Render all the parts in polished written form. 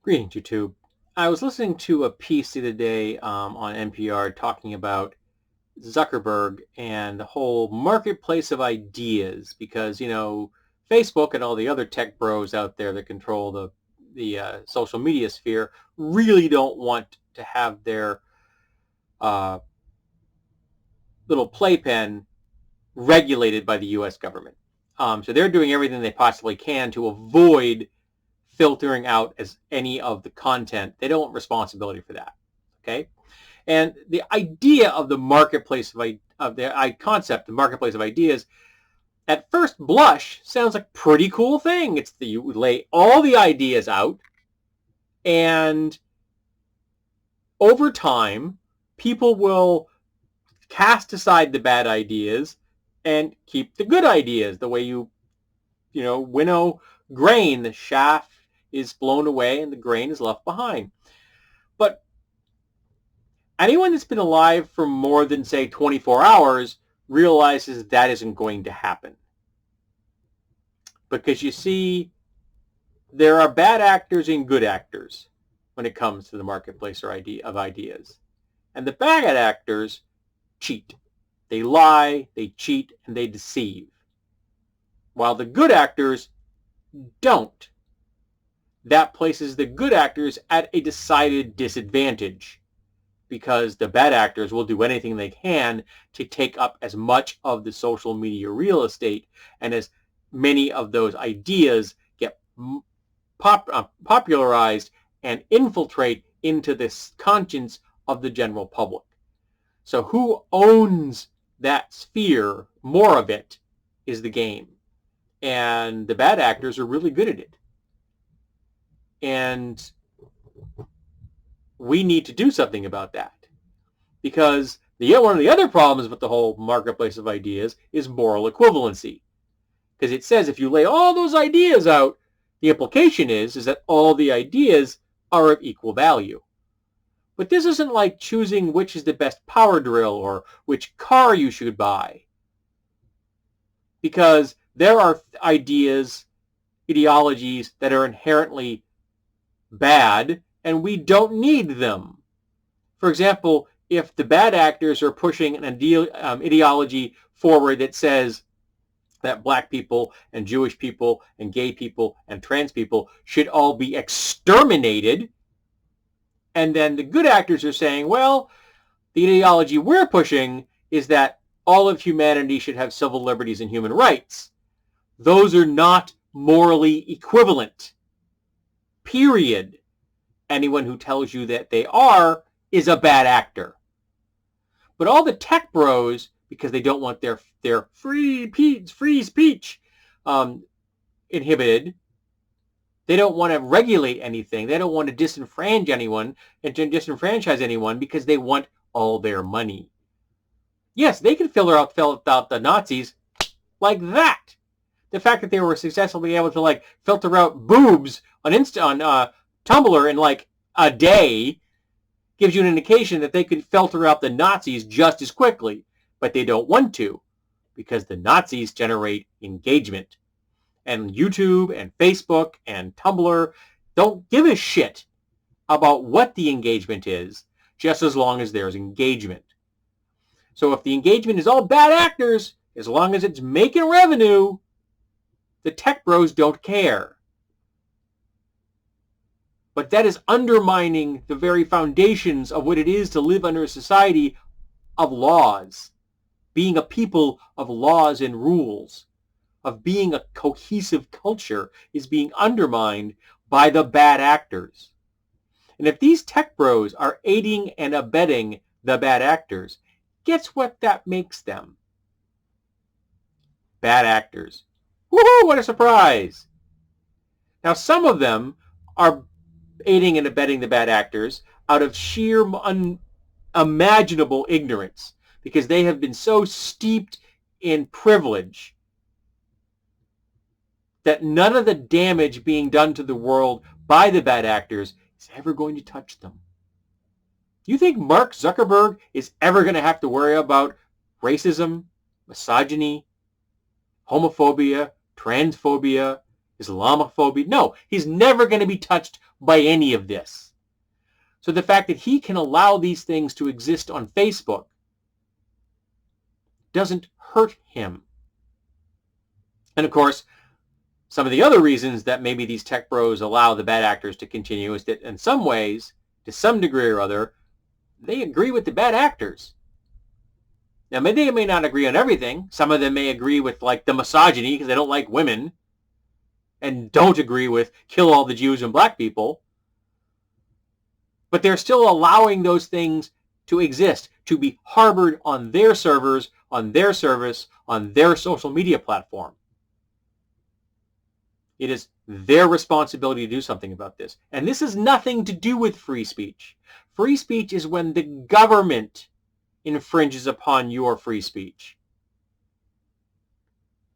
Greetings, YouTube. I was listening to a piece the other day on NPR talking about Zuckerberg and the whole marketplace of ideas because, Facebook and all the other tech bros out there that control the social media sphere really don't want to have their uh, little playpen regulated by the U.S. government. So they're doing everything they possibly can to avoid filtering out as any of the content. They don't want responsibility for that. Okay. And the idea of the marketplace of the concept, the marketplace of ideas, at first blush sounds like a pretty cool thing. You lay all the ideas out, and over time, people will cast aside the bad ideas and keep the good ideas. The way winnow grain, the chaff is blown away and the grain is left behind. But anyone that's been alive for more than, say, 24 hours realizes that isn't going to happen. Because you see, there are bad actors and good actors when it comes to the marketplace of ideas. And the bad actors cheat. They lie, they cheat, and they deceive. While the good actors don't. That places the good actors at a decided disadvantage, because the bad actors will do anything they can to take up as much of the social media real estate, and as many of those ideas get popularized and infiltrate into the conscience of the general public. So who owns that sphere, more of it, is the game. And the bad actors are really good at it. And we need to do something about that. Because one of the other problems with the whole marketplace of ideas is moral equivalency. Because it says if you lay all those ideas out, the implication is that all the ideas are of equal value. But this isn't like choosing which is the best power drill or which car you should buy. Because there are ideas, ideologies that are inherently bad, and we don't need them. For example, if the bad actors are pushing an ideology forward that says that black people and Jewish people and gay people and trans people should all be exterminated, and then the good actors are saying, well, the ideology we're pushing is that all of humanity should have civil liberties and human rights. Those are not morally equivalent. Period. Anyone who tells you that they are is a bad actor. But all the tech bros, because they don't want their free speech inhibited, they don't want to regulate anything. They don't want to disenfranchise anyone because they want all their money. Yes, they can filter out the Nazis like that. The fact that they were successfully able to filter out boobs on Tumblr in a day gives you an indication that they could filter out the Nazis just as quickly. But they don't want to, because the Nazis generate engagement. And YouTube and Facebook and Tumblr don't give a shit about what the engagement is, just as long as there's engagement. So if the engagement is all bad actors, as long as it's making revenue, the tech bros don't care. But that is undermining the very foundations of what it is to live under a society of laws, being a people of laws and rules, of being a cohesive culture, is being undermined by the bad actors. And if these tech bros are aiding and abetting the bad actors, guess what that makes them? Bad actors. Woohoo, what a surprise! Now, some of them are aiding and abetting the bad actors out of sheer unimaginable ignorance, because they have been so steeped in privilege that none of the damage being done to the world by the bad actors is ever going to touch them. You think Mark Zuckerberg is ever going to have to worry about racism, misogyny, homophobia, transphobia, Islamophobia. No, he's never going to be touched by any of this. So the fact that he can allow these things to exist on Facebook doesn't hurt him. And of course, some of the other reasons that maybe these tech bros allow the bad actors to continue is that in some ways, to some degree or other, they agree with the bad actors. Now, they may not agree on everything. Some of them may agree with like the misogyny because they don't like women and don't agree with kill all the Jews and black people. But they're still allowing those things to exist, to be harbored on their servers, on their service, on their social media platform. It is their responsibility to do something about this. And this has nothing to do with free speech. Free speech is when the government infringes upon your free speech.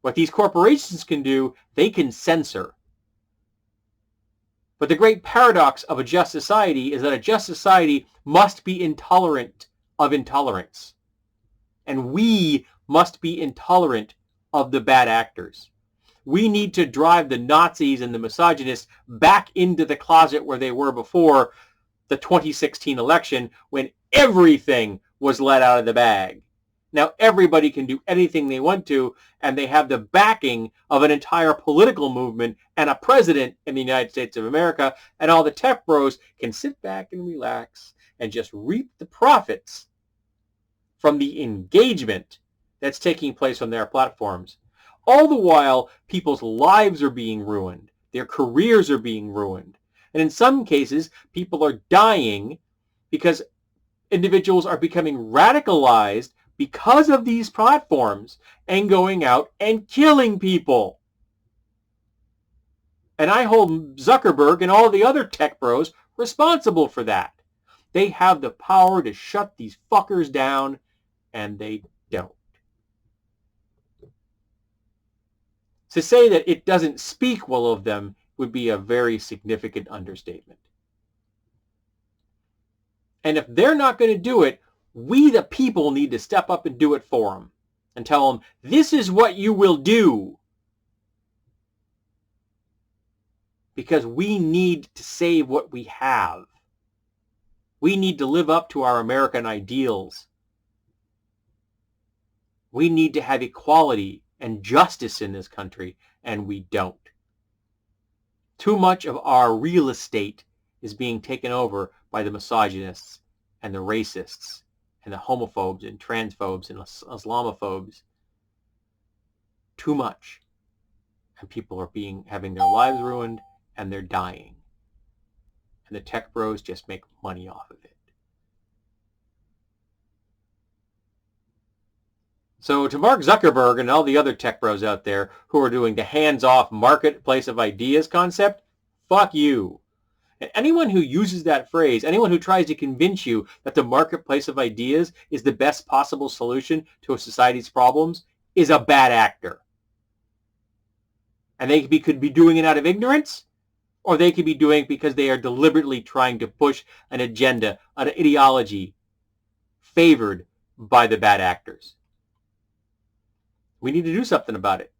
What these corporations can do, they can censor. But the great paradox of a just society is that a just society must be intolerant of intolerance. And we must be intolerant of the bad actors. We need to drive the Nazis and the misogynists back into the closet where they were before the 2016 election, when everything was let out of the bag. Now everybody can do anything they want to, and they have the backing of an entire political movement and a president in the United States of America, and all the tech bros can sit back and relax and just reap the profits from the engagement that's taking place on their platforms. All the while, people's lives are being ruined. Their careers are being ruined. And in some cases, people are dying because individuals are becoming radicalized because of these platforms and going out and killing people. And I hold Zuckerberg and all the other tech bros responsible for that. They have the power to shut these fuckers down, and they don't. To say that it doesn't speak well of them would be a very significant understatement. And if they're not going to do it, we the people need to step up and do it for them and tell them, this is what you will do. Because we need to save what we have. We need to live up to our American ideals. We need to have equality and justice in this country, and we don't. Too much of our real estate is being taken over by the misogynists and the racists and the homophobes and transphobes and Islamophobes. Too much. And people are having their lives ruined, and they're dying. And the tech bros just make money off of it. So to Mark Zuckerberg and all the other tech bros out there who are doing the hands-off marketplace of ideas concept, fuck you. And anyone who uses that phrase, anyone who tries to convince you that the marketplace of ideas is the best possible solution to a society's problems is a bad actor. And they could be doing it out of ignorance, or they could be doing it because they are deliberately trying to push an agenda, an ideology favored by the bad actors. We need to do something about it,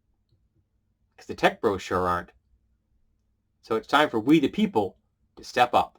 because the tech bros sure aren't. So it's time for we the people to step up.